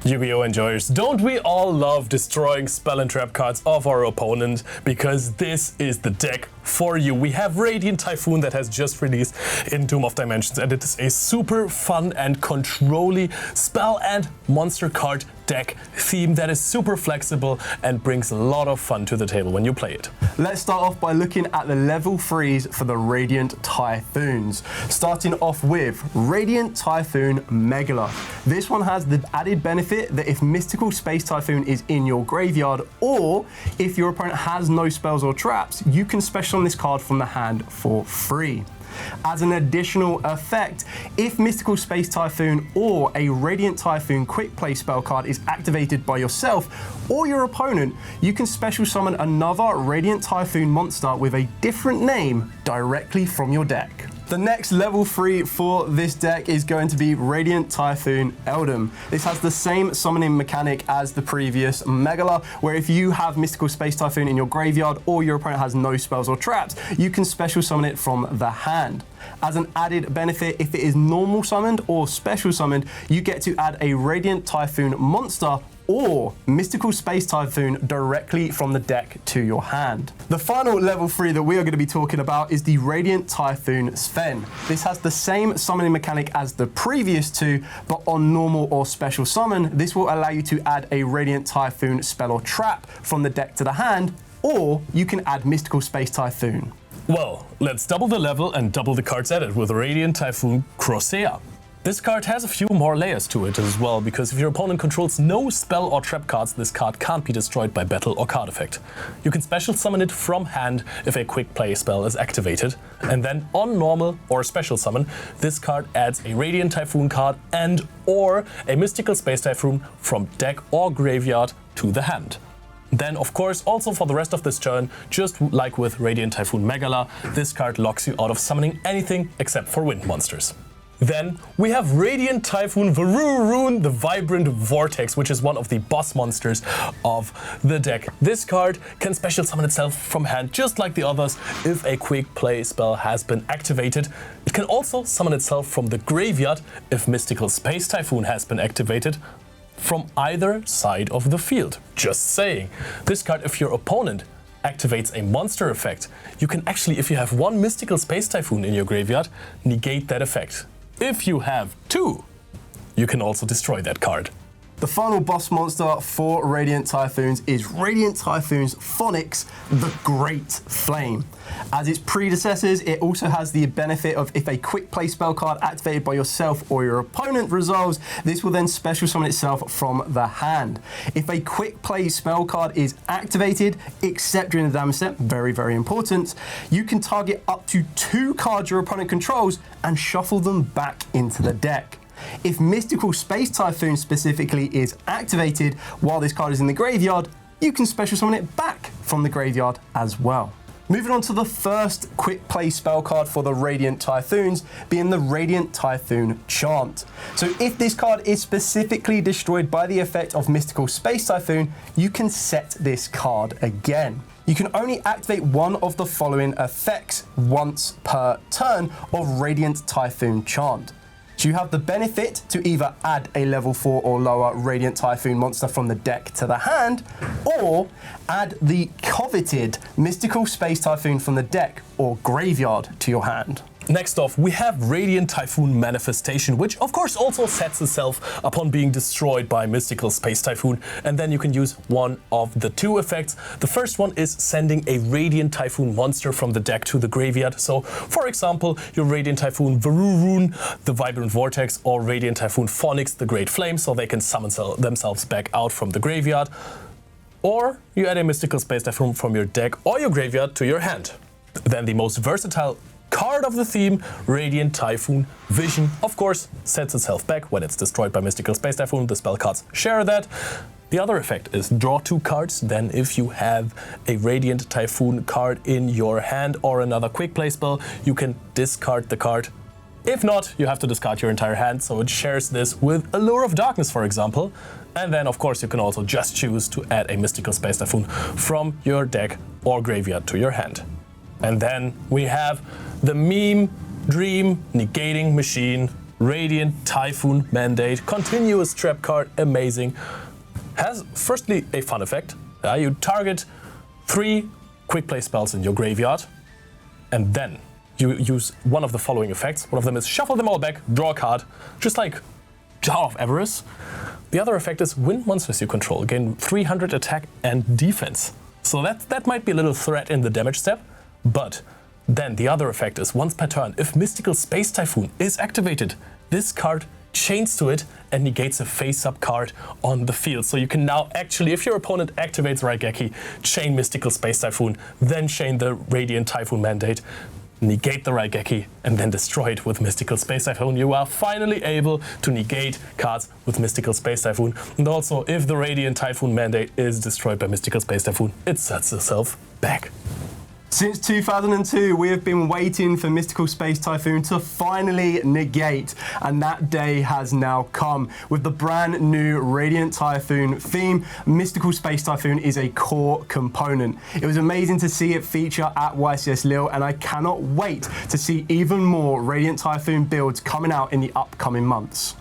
Yu-Gi-Oh! Enjoyers, don't we all love destroying spell and trap cards of our opponent? Because this is the deck for you. We have Radiant Typhoon that has just released in Doom of Dimensions, and it is a super fun and controlly spell and monster card deck theme that is super flexible and brings a lot of fun to the table when you play it. Let's start off by looking at the level 3s for the Radiant Typhoons. Starting off with Radiant Typhoon Megala. This one has the added benefit that if Mystical Space Typhoon is in your graveyard, or if your opponent has no spells or traps, you can special on this card from the hand for free. As an additional effect, if Mystical Space Typhoon or a Radiant Typhoon quick play spell card is activated by yourself or your opponent, you can special summon another Radiant Typhoon monster with a different name directly from your deck. The next level 3 for this deck is going to be Radiant Typhoon Eldum. This has the same summoning mechanic as the previous Megala, where if you have Mystical Space Typhoon in your graveyard or your opponent has no spells or traps, you can special summon it from the hand. As an added benefit, if it is normal summoned or special summoned, you get to add a Radiant Typhoon monster or Mystical Space Typhoon directly from the deck to your hand. The final level 3 that we are going to be talking about is the Radiant Typhoon Sven. This has the same summoning mechanic as the previous two, but on normal or special summon, this will allow you to add a Radiant Typhoon spell or trap from the deck to the hand, or you can add Mystical Space Typhoon. Well, let's double the level and double the cards added with Radiant Typhoon Crossair. This card has a few more layers to it as well, because if your opponent controls no spell or trap cards, this card can't be destroyed by battle or card effect. You can special summon it from hand if a quick play spell is activated, and then on normal or special summon, this card adds a Radiant Typhoon card and or a Mystical Space Typhoon from deck or graveyard to the hand. Then, of course, also for the rest of this turn, just like with Radiant Typhoon Megala, this card locks you out of summoning anything except for wind monsters. Then we have Radiant Typhoon Varurune, the Vibrant Vortex, which is one of the boss monsters of the deck. This card can special summon itself from hand, just like the others, if a quick play spell has been activated. It can also summon itself from the graveyard if Mystical Space Typhoon has been activated from either side of the field. Just saying. This card, if your opponent activates a monster effect, you can actually, if you have one Mystical Space Typhoon in your graveyard, negate that effect. If you have two, you can also destroy that card. The final boss monster for Radiant Typhoons is Radiant Typhoon's Phonix, the Great Flame. As its predecessors, it also has the benefit of if a quick play spell card activated by yourself or your opponent resolves, this will then special summon itself from the hand. If a quick play spell card is activated, except during the damage step, very, very important, you can target up to 2 cards your opponent controls and shuffle them back into the deck. If Mystical Space Typhoon specifically is activated while this card is in the graveyard, you can special summon it back from the graveyard as well. Moving on to the first quick play spell card for the Radiant Typhoons, being the Radiant Typhoon Chant. So if this card is specifically destroyed by the effect of Mystical Space Typhoon, you can set this card again. You can only activate one of the following effects once per turn of Radiant Typhoon Chant. So you have the benefit to either add a level 4 or lower Radiant Typhoon monster from the deck to the hand, or add the coveted Mystical Space Typhoon from the deck or graveyard to your hand. Next off, we have Radiant Typhoon Manifestation, which of course also sets itself upon being destroyed by Mystical Space Typhoon, and then you can use one of the 2 effects. The first one is sending a Radiant Typhoon monster from the deck to the graveyard. So, for example, your Radiant Typhoon Varurune, the Vibrant Vortex, or Radiant Typhoon Phonix, the Great Flame, so they can summon themselves back out from the graveyard. Or you add a Mystical Space Typhoon from your deck or your graveyard to your hand. Then the most versatile card of the theme, Radiant Typhoon Vision, of course, sets itself back when it's destroyed by Mystical Space Typhoon. The spell cards share that. The other effect is draw 2 cards. Then if you have a Radiant Typhoon card in your hand or another quick play spell, you can discard the card. If not, you have to discard your entire hand, so it shares this with Allure of Darkness, for example. And then, of course, you can also just choose to add a Mystical Space Typhoon from your deck or graveyard to your hand. And then we have the meme dream negating machine Radiant Typhoon Mandate, continuous trap card, amazing. Has firstly a fun effect. You target 3 quick play spells in your graveyard, and then you use one of the following effects. One of them is shuffle them all back, draw a card, just like Jar of Avarice. The other effect is win monsters you control, gain 300 attack and defense. So that might be a little threat in the damage step, but then the other effect is once per turn, if Mystical Space Typhoon is activated, this card chains to it and negates a face-up card on the field. So you can now actually, if your opponent activates Raigeki, chain Mystical Space Typhoon, then chain the Radiant Typhoon Mandate, negate the Raigeki, and then destroy it with Mystical Space Typhoon. You are finally able to negate cards with Mystical Space Typhoon. And also, if the Radiant Typhoon Mandate is destroyed by Mystical Space Typhoon, it sets itself back. Since 2002, we have been waiting for Mystical Space Typhoon to finally negate, and that day has now come. With the brand new Radiant Typhoon theme, Mystical Space Typhoon is a core component. It was amazing to see it feature at YCS Lille, and I cannot wait to see even more Radiant Typhoon builds coming out in the upcoming months.